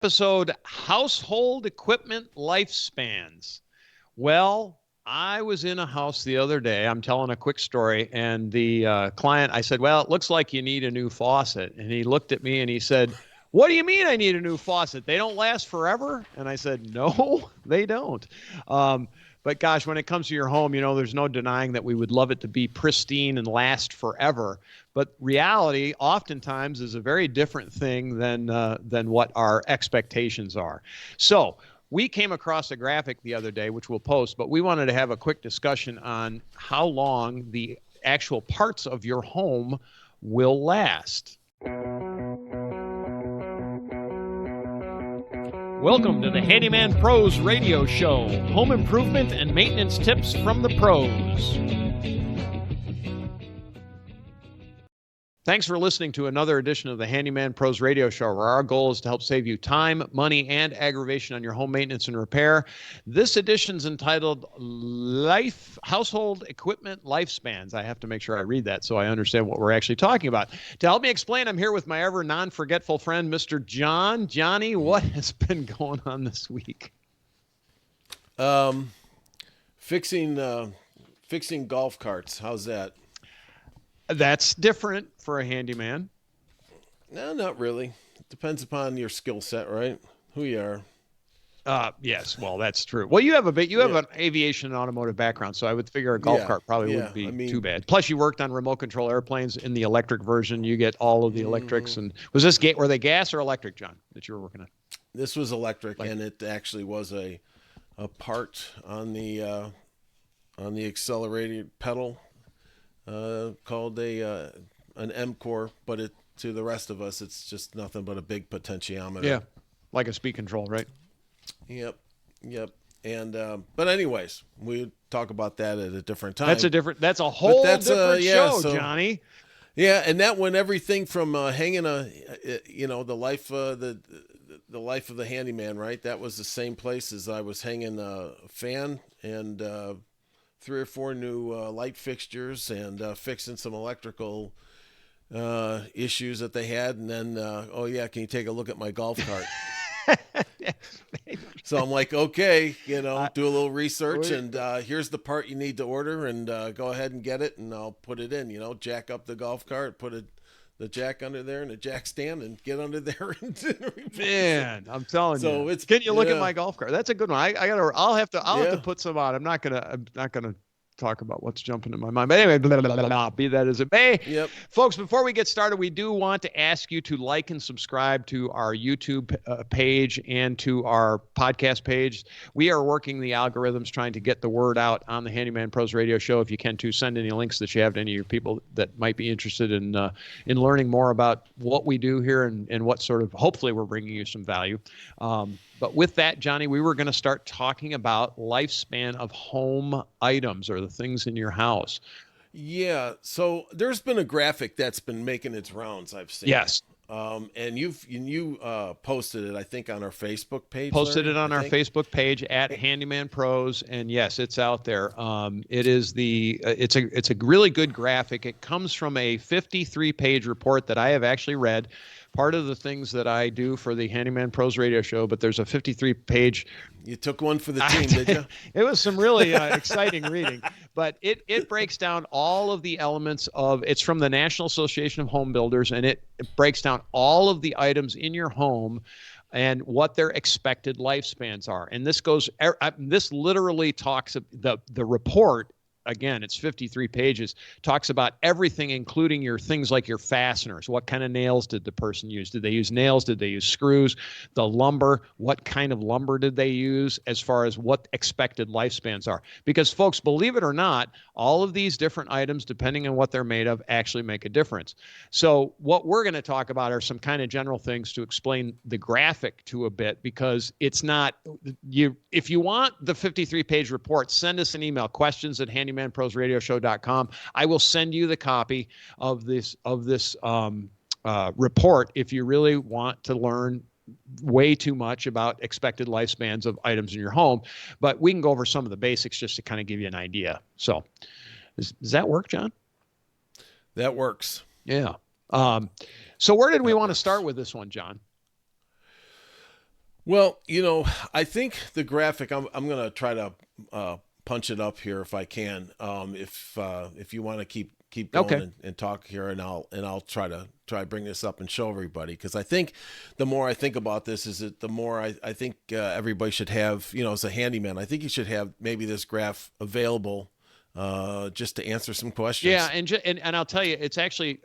Episode Household Equipment Lifespans. Well, I was in a house the other day. I'm telling a quick story, and the client, I said, "Well, it looks like you need a new faucet." And he looked at me and he said, "What do you mean I need a new faucet? They don't last forever?" And I said, "No, they don't." Um, but gosh, when it comes to your home, there's no denying that we would love it to be pristine and last forever. But reality oftentimes is a very different thing than what our expectations are. So we came across a graphic the other day, which we'll post, but we wanted to have a quick discussion on how long the actual parts of your home will last. Welcome to the Handyman Pros Radio Show, home improvement and maintenance tips from the pros. Thanks for listening to another edition of the Handyman Pros Radio Show, where our goal is to help save you time, money, and aggravation on your home maintenance and repair. This edition's entitled Household Equipment Lifespans. I have to make sure I read that so I understand what we're actually talking about. To help me explain, I'm here with my ever non-forgetful friend, Mr. John. Johnny, what has been going on this week? Fixing golf carts. How's that? That's different for a handyman. No, not really. It depends upon your skill set, right? Who you are. Yes, well, that's true. Well, you have an aviation and automotive background, so I would figure a golf cart probably wouldn't be too bad. Plus, you worked on remote control airplanes in the electric version. You get all of the electrics. And were they gas or electric, John, that you were working on? This was electric, and it actually was a part on the accelerated pedal called an M core, but to the rest of us, it's just nothing but a big potentiometer. Yeah, like a speed control, right? Yep. And but anyways, we talk about that at a different time. That's a whole different show, Johnny. Yeah, and that went everything from hanging the life of the handyman, right? That was the same place as I was hanging a fan and 3 or 4 new light fixtures and fixing some electrical issues that they had. And then, can you take a look at my golf cart? So I'm like, okay, do a little research, and here's the part you need to order, and go ahead and get it, and I'll put it in, jack up the golf cart, put the jack under there and a jack stand, and get under there. Man, I'm telling you. So Can you look at my golf cart? That's a good one. I'll have to put some on. I'm not gonna talk about what's jumping in my mind. But anyway, blah, blah, blah, blah, be that as it may. Yep. Folks, before we get started, we do want to ask you to like and subscribe to our YouTube page and to our podcast page. We are working the algorithms trying to get the word out on the Handyman Pros Radio Show. If you can, to send any links that you have to any of your people that might be interested in learning more about what we do here and what sort of, hopefully we're bringing you some value. But with that, Johnny, we were going to start talking about lifespan of home items or the things in your house. Yeah. So there's been a graphic that's been making its rounds, I've seen. Yes. And you posted it, I think, on our Facebook page. Posted it on our Facebook page at Handyman Pros, and yes, it's out there. It's a really good graphic. It comes from a 53-page report that I have actually read. Part of the things that I do for the Handyman Pros Radio Show, but there's a 53-page. You took one for the team, did you? It was some really exciting reading, but it breaks down all of the elements of. It's from the National Association of Home Builders, and it breaks down all of the items in your home and what their expected lifespans are. And this literally talks the report. Again, it's 53 pages, talks about everything, including your things like your fasteners. What kind of nails did the person use? Did they use nails? Did they use screws? The lumber, what kind of lumber did they use as far as what expected lifespans are? Because, folks, believe it or not, all of these different items, depending on what they're made of, actually make a difference. So what we're going to talk about are some kind of general things to explain the graphic to a bit, because it's not you. If you want the 53-page report, send us an email, questions@handymanprosradioshow.com. I will send you the copy of this report if you really want to learn way too much about expected lifespans of items in your home. But we can go over some of the basics just to kind of give you an idea. So does that work, John? That works. Yeah. So where did we want to start with this one, John? Well, I think the graphic. I'm gonna try to punch it up here if I can. If you want to keep going Okay. and talk here, and I'll try to bring this up and show everybody, because I think the more I think about this, is that the more I think everybody should have, as a handyman, I think you should have maybe this graph available just to answer some Yeah, questions. and I'll tell you, it's actually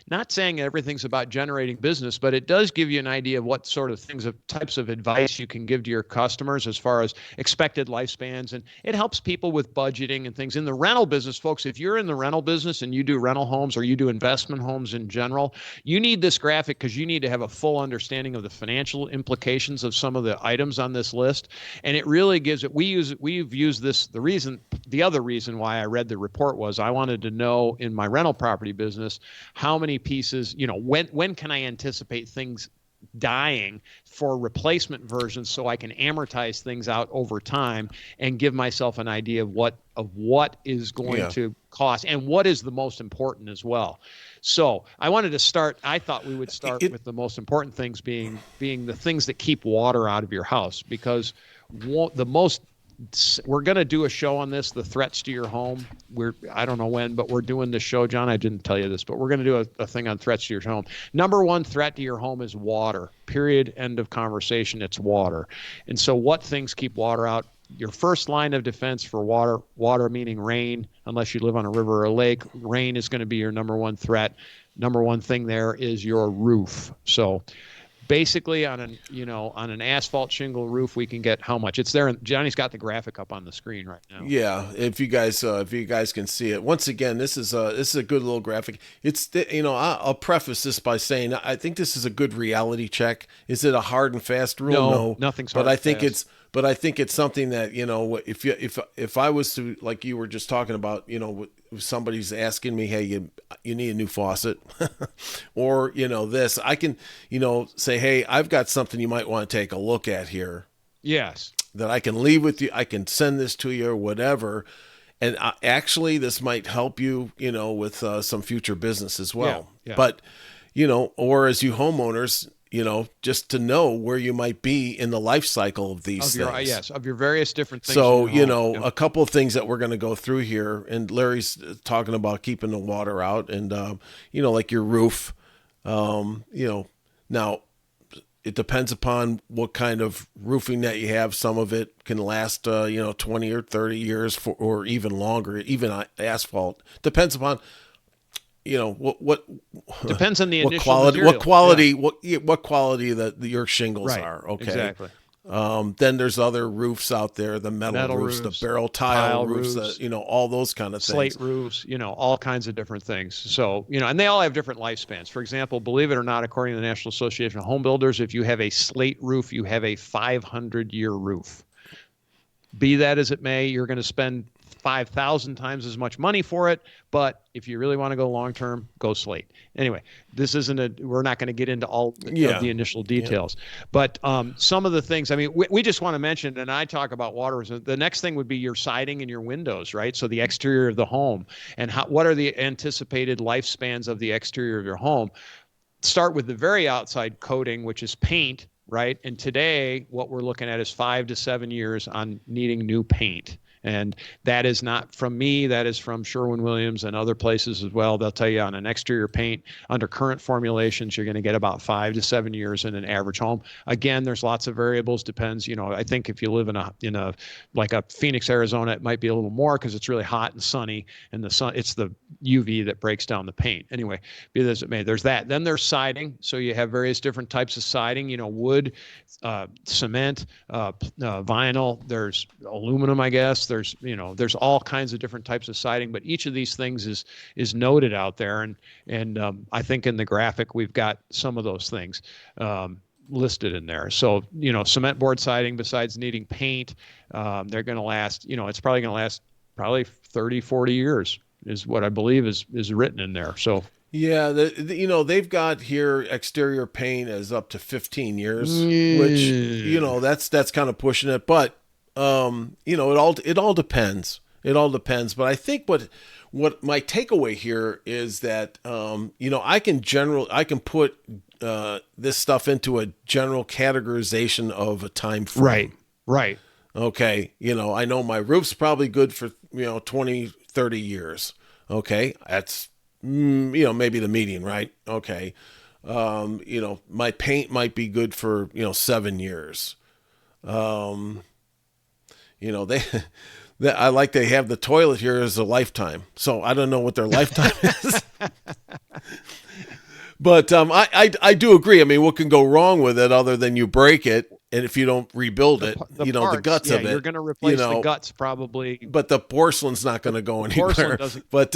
not saying everything's about generating business, but it does give you an idea of what sort of things, of types of advice you can give to your customers as far as expected lifespans, and it helps people with budgeting and things in the rental business, folks. If you're in the rental business and you do rental homes or you do investment homes in general, you need this graphic because you need to have a full understanding of the financial implications of some of the items on this list, and it really gives it. We've used this. The other reason why I read the report was I wanted to know in my rental property business how many pieces, when can I anticipate things dying for replacement versions so I can amortize things out over time and give myself an idea of what is going Yeah. to cost and what is the most important as well. So I thought we would start It with the most important things being the things that keep water out of your house, because the most we're going to do a show on this, the threats to your home. I don't know when, but we're doing this show, John. I didn't tell you this, but we're going to do a thing on threats to your home. Number one threat to your home is water. Period. End of conversation. It's water. And so what things keep water out? Your first line of defense for water meaning rain, unless you live on a river or a lake, rain is going to be your number one threat. Number one thing there is your roof. So basically on an asphalt shingle roof, we can get how much it's there. And Johnny's got the graphic up on the screen right now. Yeah, if you guys can see it. Once again, this is a good little graphic. I'll preface this by saying I think this is a good reality check. Is it a hard and fast rule? No, No, nothing's but hard and fast. I think it's something that, if I was to, like you were just talking about, if somebody's asking me, hey, you need a new faucet, or this, I can say, hey, I've got something you might want to take a look at here Yes. that I can leave with you. I can send this to you or whatever. And actually, this might help you, with some future business as Yeah. well. Yeah. But, or as you homeowners, just to know where you might be in the life cycle of these things. Yes, of your various different things in So, your home. Yeah. a couple of things that we're going to go through here. And Larry's talking about keeping the water out and, like your roof. Now, it depends upon what kind of roofing that you have. Some of it can last, 20 or 30 years or even longer, even on asphalt. Depends upon, what Depends on the what initial quality, material. what quality that your shingles Right. are. Okay. Exactly. Then there's other roofs out there, the metal roofs, the barrel tile roofs, roofs, all those kind of things. slate roofs, all kinds of different things. So, and they all have different lifespans. For example, believe it or not, according to the National Association of Home Builders, if you have a slate roof, you have a 500-year roof. Be that as it may, you're going to spend 5,000 times as much money for it. But if you really want to go long term, go slate. Anyway, we're not going to get into all of the initial details. But some of the things, we just want to mention, and I talk about water. The next thing would be your siding and your windows, right? So the exterior of the home, and what are the anticipated lifespans of the exterior of your home? Start with the very outside coating, which is paint, right? And today, what we're looking at is 5 to 7 years on needing new paint. And that is not from me. That is from Sherwin-Williams and other places as well. They'll tell you on an exterior paint, under current formulations, you're going to get about 5 to 7 years in an average home. Again, there's lots of variables. Depends. I think if you live in a like a Phoenix, Arizona, it might be a little more because it's really hot and sunny, and it's the UV that breaks down the paint. Anyway, be that as it may, there's that. Then there's siding. So you have various different types of siding. Wood, cement, vinyl. There's aluminum, I guess. There's all kinds of different types of siding, but each of these things is noted out there, and I think in the graphic we've got some of those things listed in there. So cement board siding, besides needing paint, they're going to last. It's probably going to last 30, 40 years is what I believe is written in there. So. Yeah, they've got here exterior paint as up to 15 years, which that's kind of pushing it, but it all depends. It all depends. But I think what my takeaway here is that I can put this stuff into a general categorization of a time frame. Right. Okay, I know my roof's probably good for 20, 30 years. Okay, that's maybe the median, right? Okay, my paint might be good for 7 years. Um, they I like they have the toilet here as a lifetime, so I don't know what their lifetime is. But I do agree. I mean, what can go wrong with it other than you break it, and if you don't rebuild it, the Parts, guts of it, you're going to replace the guts probably. But the porcelain's not going to go anywhere. But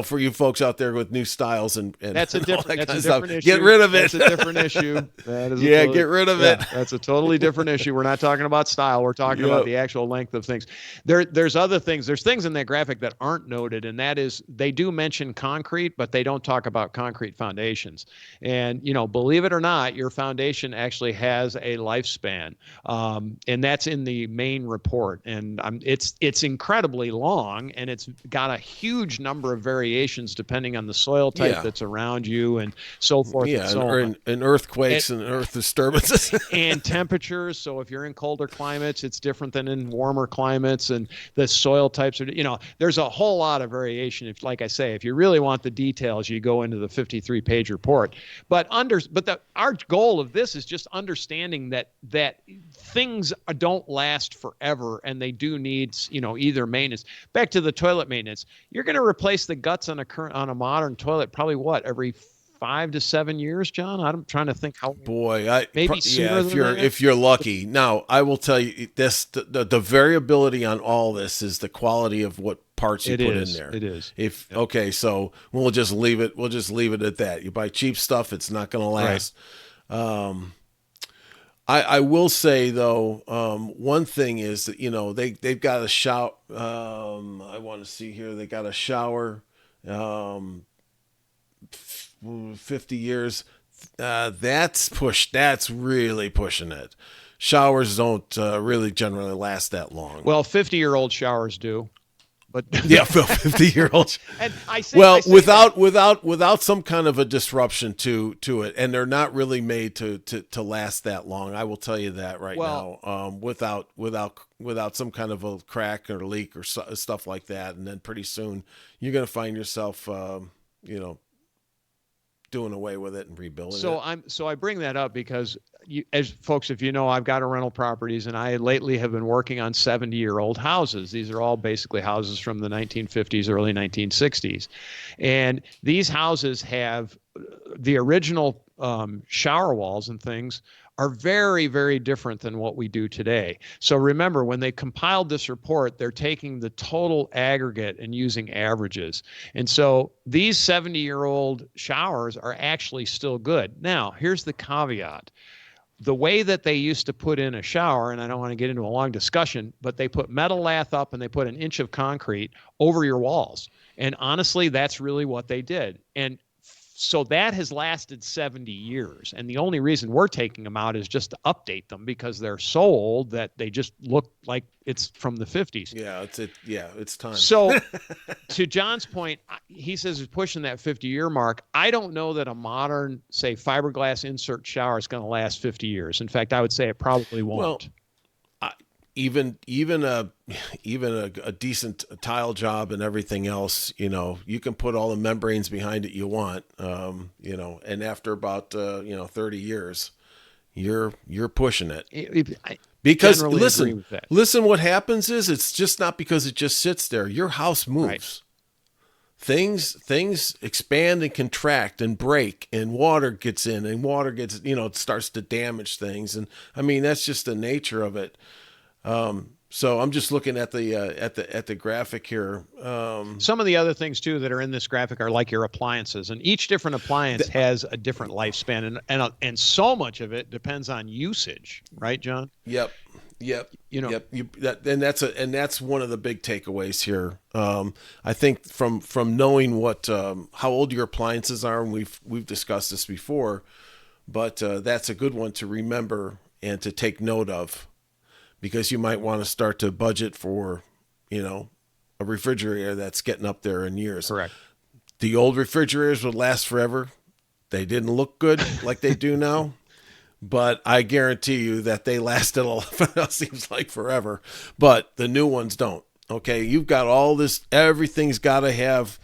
for you folks out there with new styles and that's a different issue. Get rid of it. That's a different issue. Get rid of it. That's a totally different issue. We're not talking about style. We're talking about the actual length of things. There's other things. There's things in that graphic that aren't noted, and that is they do mention concrete, but they don't talk about concrete foundations. And believe it or not, your foundation actually has a lifespan, and that's in the main report. And it's incredibly long, and it's got a huge number of variations depending on the soil type that's around you and so forth. Yeah, and so on. And earthquakes and earth disturbances and temperatures. So if you're in colder climates, it's different than in warmer climates, and the soil types are. There's a whole lot of variation. Like I say, if you really want the details, you go into the 53-page report. But our goal of this is just understanding that things don't last forever, and they do need either maintenance. Back to the toilet maintenance, you're going to replace the guts on a modern toilet probably every 5 to 7 years, John. I'm trying to think how. Boy, maybe sooner than that. If you're lucky. Now, I will tell you this: the variability on all this is the quality of what parts you put in there. It is. Okay, so we'll just leave it. We'll just leave it at that. You buy cheap stuff; it's not going to last. Right. I will say though, one thing is that they've got a shower. I want to see here. They got a shower. 50 years. That's really pushing it. Showers don't really generally last that long. Well, 50-year-old showers do. But 50-year-old. And without some kind of a disruption to it, and they're not really made to last that long. I will tell you that now. Without some kind of a crack or leak or stuff like that, and then pretty soon you're going to find yourself, doing away with it and rebuilding it. So I bring that up because as folks, if I've got a rental properties, and I lately have been working on 70-year-old houses. These are all basically houses from the 1950s, early 1960s. And these houses have the original shower walls and things are very, very different than what we do today. So remember, when they compiled this report, they're taking the total aggregate and using averages. And so these 70-year-old showers are actually still good. Now, here's the caveat. The way that they used to put in a shower, and I don't want to get into a long discussion, but they put metal lath up and they put an inch of concrete over your walls. And honestly, that's really what they did. And so that has lasted 70 years. And the only reason we're taking them out is just to update them because they're so old that they just look like it's from the 50s. It's time. So to John's point, he says he's pushing that 50-year mark. I don't know that a modern, say, fiberglass insert shower is going to last 50 years. In fact, I would say it probably won't. Well, even a decent tile job and everything else, you can put all the membranes behind it you want, and after about 30 years, you're pushing it. Because listen, what happens is it's just not because it just sits there. Your house moves. Right. Things expand and contract and break, and water gets in, and water gets it starts to damage things, and I mean that's just the nature of it. So I'm just looking at the graphic here. Some of the other things too that are in this graphic are like your appliances, and each different appliance has a different lifespan, and so much of it depends on usage, right, John? Yep. And that's one of the big takeaways here. I think from knowing how old your appliances are, and we've discussed this before, but that's a good one to remember and to take note of. Because you might want to start to budget for, a refrigerator that's getting up there in years. Correct. The old refrigerators would last forever. They didn't look good like they do now, but I guarantee you that they lasted it seems like forever, but the new ones don't. Okay, you've got all this, everything's got to have,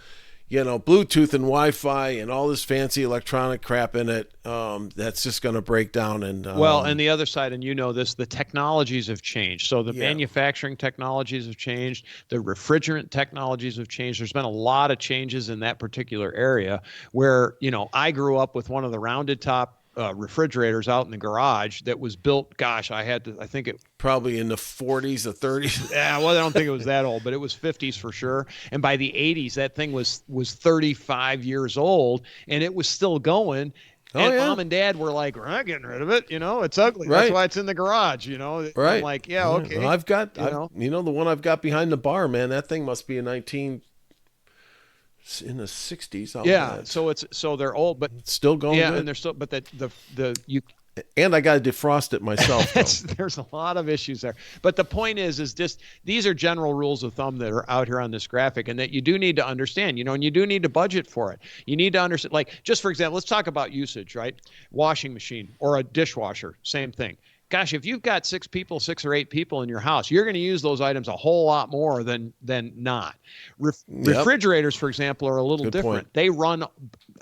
Bluetooth and Wi-Fi and all this fancy electronic crap in it. That's just going to break down. And well, and the other side, and this, the technologies have changed. So the Yeah. manufacturing technologies have changed. The refrigerant technologies have changed. There's been a lot of changes in that particular area where, I grew up with one of the rounded top refrigerators out in the garage that was built. Gosh, I think it probably in the 40s or 30s. Yeah, well, I don't think it was that old, but it was 50s for sure. And by the 80s, that thing was 35 years old, and it was still going. And yeah. Mom and Dad were like, "We're not getting rid of it. It's ugly. Right. That's why it's in the garage." Right. I'm like, yeah, okay. Well, the one I've got behind the bar, man. That thing must be in the 60s. Yeah. So they're old, but it's still going. Yeah, good. and they're still, but you. And I got to defrost it myself. There's a lot of issues there. But the point is just these are general rules of thumb that are out here on this graphic, and that you do need to understand, and you do need to budget for it. You need to understand, like, just for example, let's talk about usage, right? Washing machine or a dishwasher, same thing. Gosh, if you've got 6 or 8 people in your house, you're going to use those items a whole lot more than not. Refrigerators, for example, are a little Good different. point. They run,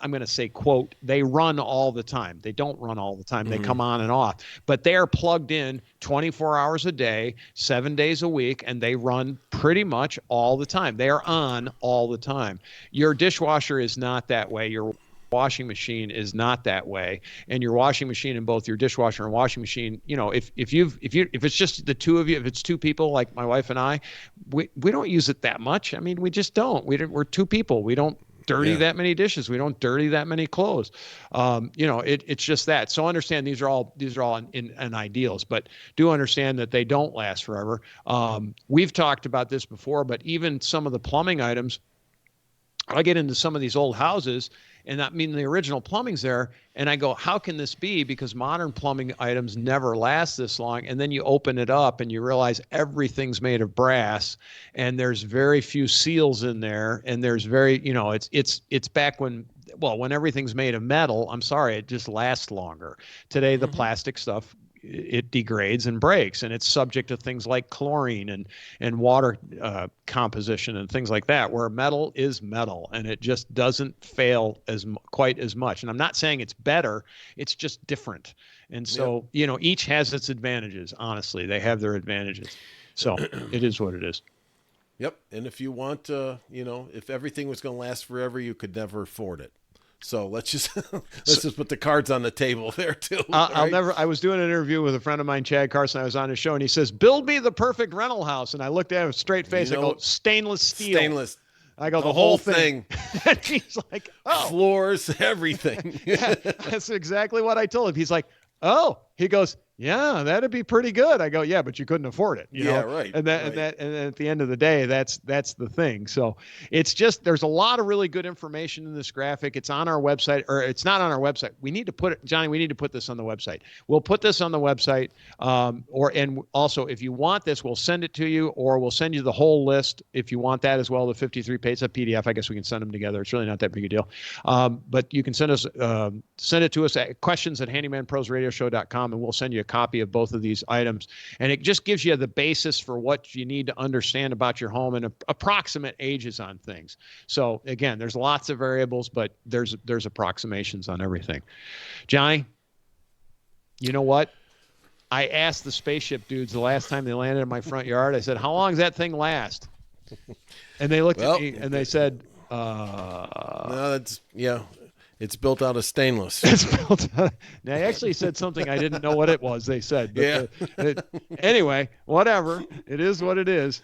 I'm going to say, quote, they run all the time. They don't run all the time. They come on and off. But they are plugged in 24 hours a day, 7 days a week, and they run pretty much all the time. They are on all the time. Your dishwasher is not that way. Your washing machine is not that way, and your washing machine in both your dishwasher and washing machine, if it's just the two of you, if it's 2 people like my wife and I, we don't use it that much. I mean, we just don't. We're 2 people. We don't dirty that many dishes. We don't dirty that many clothes. It's just that. So understand these are all in ideals, but do understand that they don't last forever. We've talked about this before, but even some of the plumbing items, I get into some of these old houses, and the original plumbing's there, and I go, how can this be? Because modern plumbing items never last this long. And then you open it up and you realize everything's made of brass, and there's very few seals in there, and there's it's back when everything's made of metal. I'm sorry, it just lasts longer. Today, the plastic stuff, it degrades and breaks, and it's subject to things like chlorine and water composition and things like that, where metal is metal, and it just doesn't fail quite as much. And I'm not saying it's better, it's just different. And so, each has its advantages. Honestly, they have their advantages. So it is what it is. Yep. And if you want, if everything was going to last forever, you could never afford it. So let's just put the cards on the table there too. I was doing an interview with a friend of mine, Chad Carson. I was on his show, and he says, "Build me the perfect rental house." And I looked at him straight face. I go, "Stainless steel." Stainless. I go, the whole thing. And he's like, "Oh, floors, everything." Yeah, that's exactly what I told him. He's like, "Oh," he goes, "Yeah, that'd be pretty good." I go, "Yeah, but you couldn't afford it." Yeah, right. And at the end of the day, that's the thing. So it's just, there's a lot of really good information in this graphic. It's on our website, or it's not on our website. We need to put it, Johnny. We need to put this on the website. We'll put this on the website. And also, if you want this, we'll send it to you, or we'll send you the whole list if you want that as well. The 53 pages of PDF. I guess we can send them together. It's really not that big a deal. But you can send it to us at questions@handymanprosradioshow.com, and we'll send you a copy of both of these items. And it just gives you the basis for what you need to understand about your home and approximate ages on things. So again, there's lots of variables, but there's approximations on everything. Johnny, you know what? I asked the spaceship dudes the last time they landed in my front yard, I said, "How long does that thing last?" And they looked at me and they said, no, it's built out of stainless. It's built out. They actually said something I didn't know what it was. They said, but anyway, whatever. It is what it is.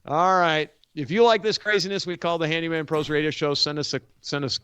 All right. If you like this craziness we call the Handyman Pros Radio Show, send us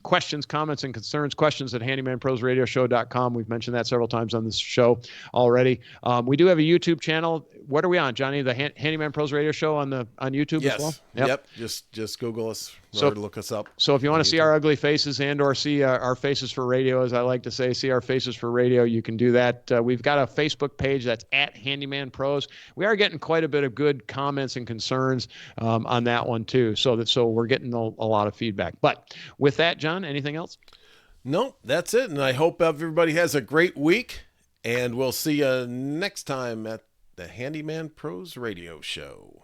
questions, comments, and concerns. Questions@handymanprosradioshow.com. We've mentioned that several times on this show already. We do have a YouTube channel. What are we on, Johnny? The Handyman Pros Radio Show on YouTube as well? Yep. Just Google us or look us up. So if you want to see our ugly faces or see our faces for radio, as I like to say, see our faces for radio, you can do that. We've got a Facebook page that's @Handyman Pros. We are getting quite a bit of good comments and concerns on that one too. So we're getting a lot of feedback. But with that, John, anything else? Nope, that's it. And I hope everybody has a great week. And we'll see you next time at the Handyman Pros Radio Show.